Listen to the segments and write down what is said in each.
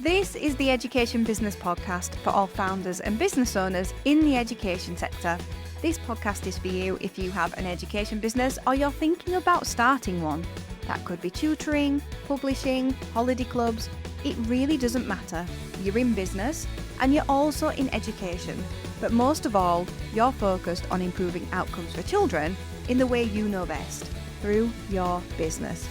This is the Education Business Podcast for all founders and business owners in the education sector. This podcast is for you if you have an education business or you're thinking about starting one. That could be tutoring, publishing, holiday clubs. It really doesn't matter. You're in business and you're also in education. But most of all, you're focused on improving outcomes for children in the way you know best, through your business.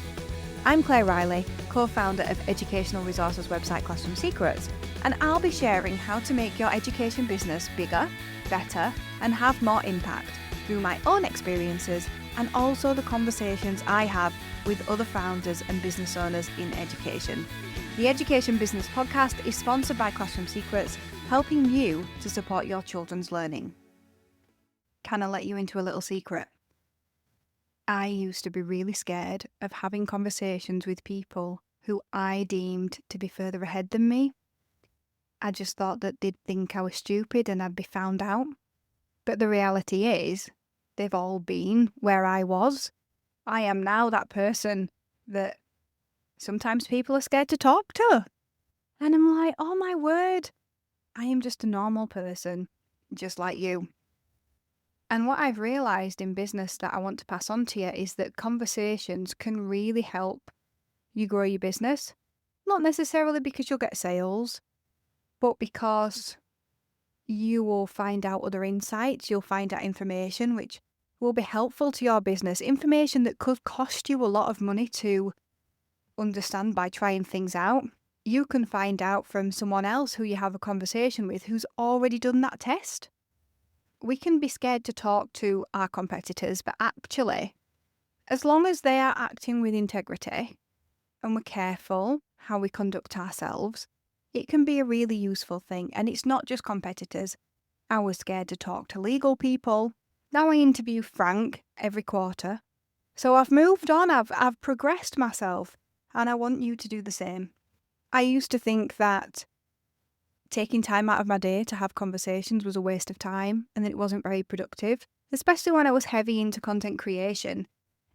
I'm Claire Riley, co-founder of educational resources website Classroom Secrets, and I'll be sharing how to make your education business bigger, better, and have more impact through my own experiences and also the conversations I have with other founders and business owners in education. The Education Business Podcast is sponsored by Classroom Secrets, helping you to support your children's learning. Can I let you into a little secret? I used to be really scared of having conversations with people who I deemed to be further ahead than me. I just thought that they'd think I was stupid and I'd be found out. But the reality is, they've all been where I was. I am now that person that sometimes people are scared to talk to. And I'm like, oh my word, I am just a normal person, just like you. And what I've realised in business that I want to pass on to you is that conversations can really help you grow your business. Not necessarily because you'll get sales, but because you will find out other insights, you'll find out information which will be helpful to your business, information that could cost you a lot of money to understand by trying things out. You can find out from someone else who you have a conversation with who's already done that test. We can be scared to talk to our competitors, but actually, as long as they are acting with integrity and we're careful how we conduct ourselves, it can be a really useful thing. And it's not just competitors. I was scared to talk to legal people. Now I interview Frank every quarter. So I've moved on, I've progressed myself, and I want you to do the same. I used to think that taking time out of my day to have conversations was a waste of time and that it wasn't very productive, especially when I was heavy into content creation.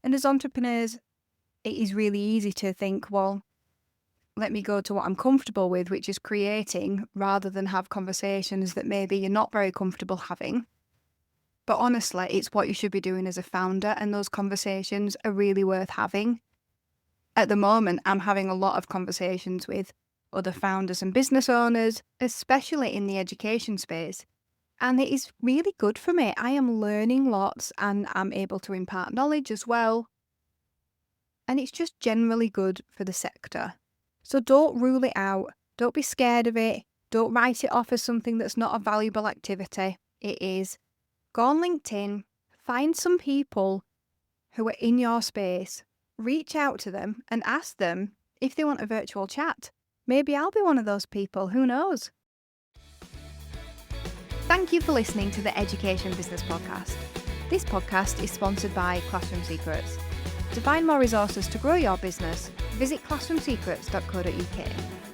And as entrepreneurs, it is really easy to think, well, let me go to what I'm comfortable with, which is creating, rather than have conversations that maybe you're not very comfortable having. But honestly, it's what you should be doing as a founder, and those conversations are really worth having. At the moment, I'm having a lot of conversations with other founders and business owners, especially in the education space. And it is really good for me. I am learning lots and I'm able to impart knowledge as well. And it's just generally good for the sector. So don't rule it out. Don't be scared of it. Don't write it off as something that's not a valuable activity. It is. Go on LinkedIn, find some people who are in your space, reach out to them and ask them if they want a virtual chat. Maybe I'll be one of those people, who knows? Thank you for listening to the Education Business Podcast. This podcast is sponsored by Classroom Secrets. To find more resources to grow your business, visit classroomsecrets.co.uk.